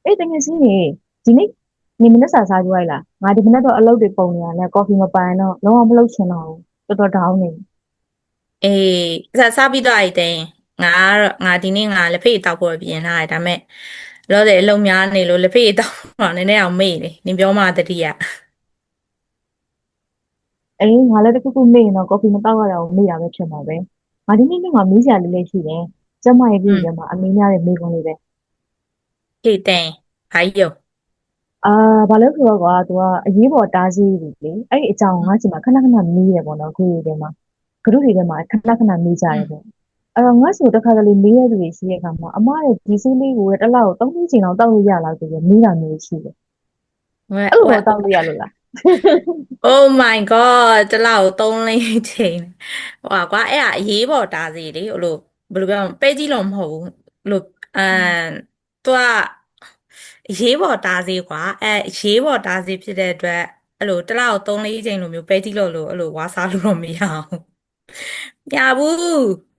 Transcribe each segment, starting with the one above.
အေးတကယ်ချင်းနေဒီနေ့နေမနေ့စားကြွိုက်လားငါဒီမနေ့တော့အလုပ်တွေပုံနေရတယ်ကော်ဖီမပိုင်တော့လုံးဝမလုပ်ချင်တော့ဘူးတော်တော်ဒေါင်းနေအေးစားပြီးတော့အိုက်တယ်ငါဒီနေ့ငါလက်ဖေးတောက်ဖို့ပြင်ထားတယ်ဒါပေမဲ့လောတယ်အလုံးများနေလို့လက်ဖေးတောက်တော့နည်းနည်းအောင်မေ့တယ်နင်ပြောမှတတိယအေးငါလည်းတခုခုမေ့ရင်တော့ကော်ဖီမတောက်ရတော့မေ့တာပဲဖြစ်မှာပဲငါဒီနေ့ကမေးစရာလေးလေးရှိတယ်ကျမရဲ့ပြည်ထဲอืมမှာအမေများတဲ့မိကုံးလေးပဲဟေးတယ်ဟာယုံအာဘာလို့ဆိုတော့ကွာ तू ကအရေးပေါ်တားဆီးပြီလေအဲ့ဒီအကြောင်းငါ့ချင်မှာခဏခဏမေးရပေါ့နော်ခုတွေထဲမှာဂရုတွေထဲမှာခဏခဏမေးကြอืมတယ်ပေါ့အဲ့တော့ငါ့ဆိုတခါတလေမေးရတဲ့သူတွေရှိတဲ့အခါမှာအမရဲ့ဒီဆေးလေးကိုတစ်လောက်3ချိန်လောက်တောက်လို့ရလားဆိုပြီးမေးတာမျိုးရှိတယ်ဝက်အဲ့လိုဝက် တော့တောက်လို့ရလို့လား Oh my god တလောက်3 လချိန်ဟွာကွာအဲ့ဒါအရေးပေါ်တားစီလေဟိုလိုဘယ်လိုပြောမလဲပဲကြီးလုံးမဟုတ်ဘူးလို့အမ်သူကအရေးပေါ်တားစီကွာအဲ့အရေးပေါ်တားစီဖြစ်တဲ့အတွက်အဲ့လိုတလောက်3 4 ချိန်လိုမျိုးပဲကြီးလို့အဲ့လိုဝါစားလို့တော့မရဘူးမရဘူး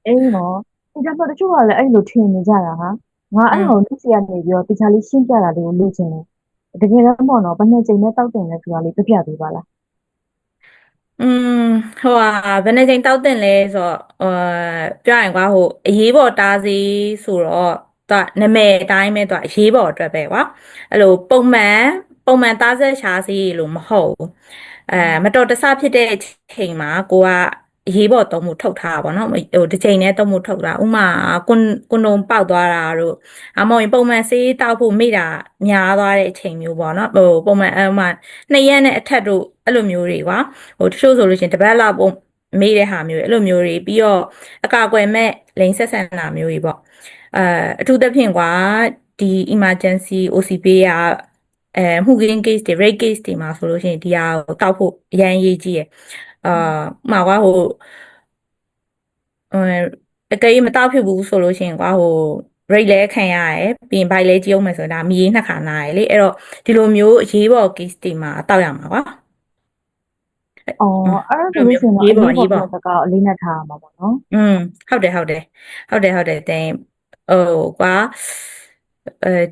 အေးနော်ဒီကြတော့တချို့ကလည်းအဲ့လိုထင်နေကြတာဟာငါอืม အဲ့ဟိုသူစီကနေပြီးတော့တခြားလေးရှင်းပြတာလေးကိုလေ့ချင်တယ်တကယ်တော့ပေါ့နော်ဘယ်နှစ်ချိန်နဲ့တောက်တင်လဲဆိုတာလေးပြပြပေးပါလားอืมဟိုဟာဘယ်နှချိန်တောက်တင်လဲဆိုတော့ပြောရရင်ကွာဟိုအရေးပေါ်တားစီဆိုတော့သူကနာမည်အတိုင်းပဲသူကအရေးပေါ်အတွက်ပဲကွာအဲ့လိုပုံမှန်သားဆက်ရှားစီလို့မဟုတ်ဘူးမတော်တဆဖြစ်တဲ့အချိန်မှာကိုကအရေးပေါ်သုံးမှုထုတ်ထားတာပေါ့နော်ဟိုတစ်ချိန်နဲ့သုံးမှုထုတ်တာဥမာကွန်ဒုံပေါက်သွားတာတို့အမဟုတ်ရင်ပုံမှန်ဆေးတောက်ဖို့မိတာများသွားတဲ့အချိန်မျိုးပေါ့နော်ဟိုပုံမှန်ဥမာ2 ရက်နဲ့အထက်တို့အဲ့လိုမျိုးတွေကွာ ဟိုတချို့ဆိုလို့ရှိရင်တပတ်လောက်ပုံမေးတဲ့ဟာမျိုးတွေအဲ့လိုမျိုးတွေပြီးတော့အကာအကွယ်မဲ့လိင်ဆက်ဆံတာမျိုးတွေပေါ့အဲအထူးသဖြင့်ကွာဒီ emergency OCP ကမှုခင်း case တွေ rape case တွေမှာဆိုလို့ရှိရင်ဒီဟာကိုတောက်ဖို့အရန်အရေးကြီးရယ်အာဥပမာကွာဟိုအဲအကယ်၍မတောက်ဖြစ်ဘူးဆိုလို့ရှိရင်ကွာဟို rate လဲခံရတယ်ပြီးရင်ဘိုက်လဲကြီးအောင်မယ်ဆိုတာမြည်နှစ်ခါနာရယ်လေအဲ့တော့ဒီလိုမျိုးအရေးပေါ် case တွေမှာတောက်ရမှာကွာအောอืม်အဲ့အဲ့လိုမျိုးဒါဆိုလို့ရှိရင်အရေးတော့အရေးပေါ်ပေါ်အရေးပေါ် ပြတ်တကအလေးနဲ့ထားရမှာပေါ့နော်อืมဟုတ်တယ်တဲ့ဟိုကွာ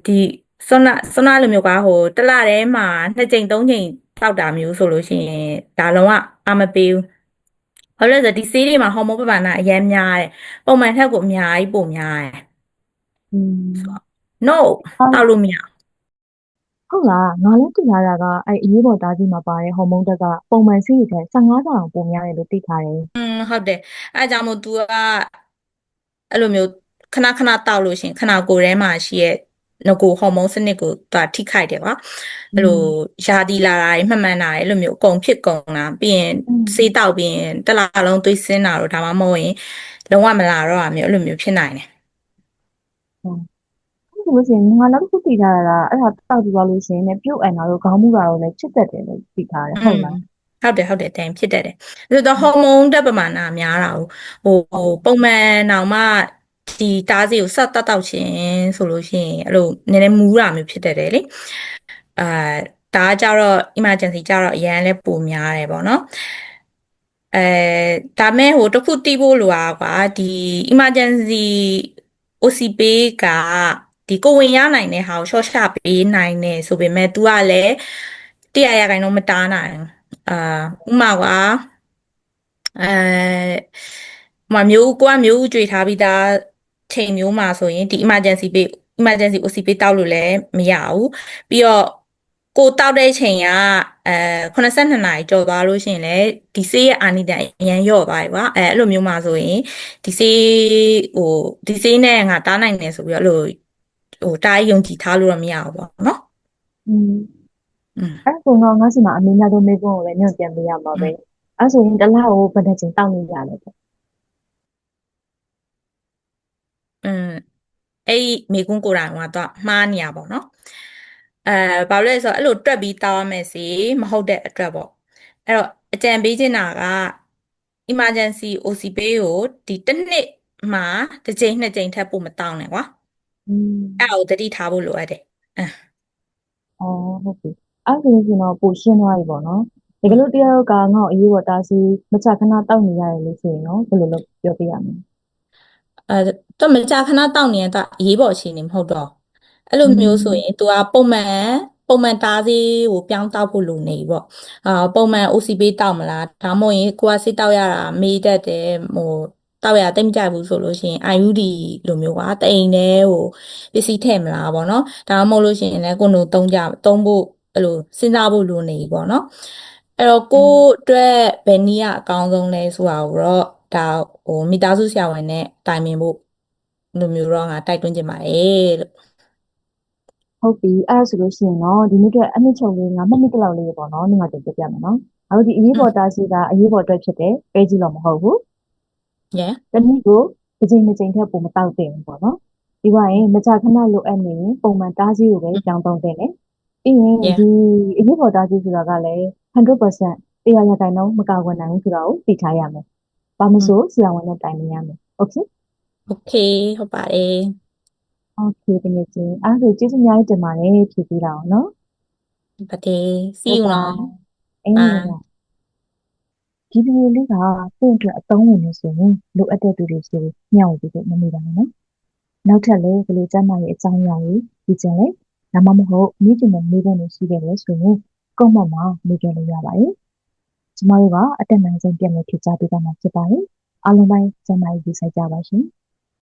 ဒီစွမ်းနာလိုမျိုးကွာဟိုတစ်လထဲမှာ2 ချိန် 3 ချိန်တောက်တာမျိုးဆိုလို့ရှိရင်ဒါလုံးဝအာမပေးဘူးဘာလို့လဲဆိုတော့ဒီဆေးတွေမှာဟော်မုန်းပမာဏအများများတယ်ပုံမှန်ထက်ကိုအများကြီးပိုများတယ်อืဆိုတော့ ม no တောက်လို့မရဘူးဟုတ်လားငါလည်းသိထားတာကအဲ့အရေးပေါ်တားဆီးမှာပါတဲ့ဟော်မုန်းတက်ကပုံမှန်ဆေးတွေထက်15ဆအောင်ပိုများတယ်လို့သိထားတယ်ဟုတ်တယ်အဲဒါကြောင့်မို့ तू ကအဲ့လိုမျိုးခဏခဏတောက်လို့ရှရင်ခဏကိုယ်ထဲမှာရှိရဲ့ငကိုဟော်မုန်းစနစ်ကိုသူကထိခိုက်တယ်ကွာอืအဲ့လိုมယာတီလာတာတွေမှတ်မှန်တာတွေအဲ့လိုမျိုးအကုန်ဖြစ်ကုန်တာပြီးရင်อืဆေးတောมက်ပြီးရင်တစ်လလုံးသွေးဆင်းတာတော့ဒါမှမဟုတ်ရင်လုံးဝမလာတော့တာမျိုးအဲ့လိုမျိုးဖြစ်နိုင်တယ်ဟုတ်အဲ့ဒါဆိုလို့ရှိရင်ငါနောက်တစ်ခုသိထားတာကအဲ့ဒါတောက်ကြည့်သွားလို့ရှိရင်လည်းပြုတ်အန်တာတို့ခေါင်းမူတာတို့လည်းဖြစ်တတ်တယ်လို့သိထားတယ်อืมဟုတ်လားဟုတ်တယ်တိုင်ဖြစ်တတ်တယ်အဲ့တော့ဟော်မုန်းတက်ပမာဏများတာဟိုပုံမှန်တော့မှဒီတားစီကိုဆက်တောက်ခြင်းဆိုလို့ရှိရင်အဲ့လိုနည်းနည်းမူးတာမျိုးဖြစ်တတ်တယ်လေ အာဒါကကြတော့ emergency ကြတော့အရန်လဲပိုများတယ်ပေါ့နော်အဲဒါမဲ့ဟိုတစ်ခုတီးဖို့လိုတာကွာဒီ emergency OC ပေးကဒီကိုဝင်ရနိုင်တဲ့ဟာကိုရှော့ချပေးနိုင်တယ်ဆိုပေမဲ့ तू ကလည်း100%မတားနိုင်ဘူးအာဥပမာကွာအဲကိုကမျိုးဥကြွေထားပြီးသားချိန်မျိုးမှာဆိုရင်ဒီ emergency OC ပေးတောက်လို့လည်းမရဘူးပြီးတော့ကိုတောက်တဲ့ချိန်ကအဲ82နာရီကျော်သွားလို့ရှိရင်လည်းဒီဆေးရဲ့အာနိသင်အရန်လျော့သွားပြီကွာအဲ့လိုမျိုးမှာဆိုရင်ဒီဆေးဟိုဒီဆေးနဲ့ငါတားနိုင်တယ်ဆိုပြီးတော့အဲ့လိုဟိုတားယုံကြည်ထားလို့တော့မရဘူးပေါ့နော်อืมอืมအဲ့ဒါဆိုတော့ငါ့ဆီမှာအမေများတို့မိကုန်းကိုလည်းညွှန်ပြန်ပေးရမှာပဲอืมအဲ့ဆိုရင်တစ်လကိုဘယ်နှစ်ချိန်တောက်နေရလဲပေါ့อืม အဲ့ဒီမိကွန်းကိုယ်တိုင်ကတော့မှားနေရပါတော့เนาะအဲဘာလို့လဲဆိုတော့အဲ့လိုတွက်ပြီးတောင်းရမယ်စီမဟုတ်တဲ့အတွက်ပေါ့အဲ့တော့အကြံပေးချင်တာက emergency OC ပေးကိုဒီတစ်နှစ်မှာ1 ချိန် 2 ချိန်ထပ်ပို့မတောင်းနဲ့ကွာอืအဲ့ဒါมကိုသတိထားဖို့လိုအပ်တယ်အဲอ๋อဟုတ်ပြီအဲ့ဒါဆိုရင်တော့ပိုရှင်းသွားပြီပေါ့နော်တကอืมယ်လို့တရားကငါ့ကိုအရေးပေါ်တားဆီးမချခဏတောက်နေရတယ်လို့ဆိုရင်တော့ဘယ်လိုလုပ်ပြောပြရမလဲအဲတော့မကြာခဏတောက်နေရင်တော့အရေးပေါ်အခြေအနေမဟုတ်တော့ အဲ့လိုမျိုးဆိုရင် तू ကပုံမှန်တားဆေးကိုပြောင်းတောက်ဖို့လိုနေပြီပေါ့ပုံမှန် OC ပေးတောက်မလားဒါမှမဟုတ်ရင်ကိုကဆေးတောက်ရတာမေးတတ်တယ်တောက်ရတိတ်မကြိုက်ဘူးဆိုလို့ရှိရင် IUD လိုမျိုးကတအိမ်ထဲကိုပစ္စည်းထည့်မလားပေါ့နော်ဒါမှမဟုတ်လို့ရှိရင်လည်းကိုယ်တို့သုံးဖို့အဲ့လိုစဉ်းစားဖို့လိုနေပြီပေါ့နော်အဲ့တော့ကိုယ့်အတွက်ဘယ်နည်းကအကောင်းဆုံးလဲဆိုတာကိုတော့ဒါမိသားစုဆရာဝန်နဲ့တိုင်ပင်ဖို့လိုမျိုးတော့ငါတိုက်တွန်းချင်ပါတယ်လို့ ဟုတ်ပြီအဲ့ဒါဆိုလို့ရှိရင်တော့ဒီနေ့အတွက်အနှစ်ချုပ်လေးငါမှတ်မိတလောက်လေးပေါ့နော်ဒီမှာတင်ပြပြမယ်နော်အခုဒီအရေးပေါ်တားဆီးကအရေးပေါ်အတွက်ဖြစ်တယ်ပဲကြည့်လို့မဟုတ်ဘူး yeah တနည်းကိုတစ်ချိန်တစ်ချိန်ထက်ပိုမတောက်သင့်ဘူးပေါ့နော်ပြီးသွားရင်မကြာခဏလိုအပ်နေရင်ပုံမှန်တားဆီးကိုပဲကြောင်းသုံးသင့်တယ်ပြီးရင် yeah ဒီအရေးပေါ်တားဆီးဆိုတာကလည်း100%တရားရတိုင်တော့မကာကွယ်နိုင်ဘူးဆိုတာကိုသိထားရမယ်ဘာမဆိုဆရာဝန်နဲ့တိုင်ပင်ရမယ်โอเค โอเคဟုတ်ပါတယ်โอเคတကယ်ချင်းအဲ့ဒါဆိုကျေးဇူးအများကြီးတင်ပါတယ်ဖြည့်ပေးတာအောင်နော်ဟုတ်ပါတယ် see ဘိုင် you ဘိုနော်င်အင်း bye ဒီဗီဒီယိုလေးကကိုယ့်အတွက်အသုံးဝင်နေဆိုရင်လိုအပ်တဲ့သူတွေစီမျှဝေပေးဖို့မမေ့ပါနဲ့နော်နောက်ထပ်လည်းဘယ်လိုကျန်းမာရေးအကြောင်းအရာတွေဒီကျန်လဲဒါမှမဟုတ်မိကျင်တဲ့မိဘတွေရှိခဲ့တယ်ဆိုရင်ကွန်မန့်မှာမေးကြလို့ရပါတယ်ကျမတို့ကအတက်နိုင်ဆုံးပြန်လည်ဖြေကြားပေးသွားမှာဖြစ်ပါတယ်အားလုံးပိုင်းကျန်းမာရေးဒီဆိုင်ကြပါရှင်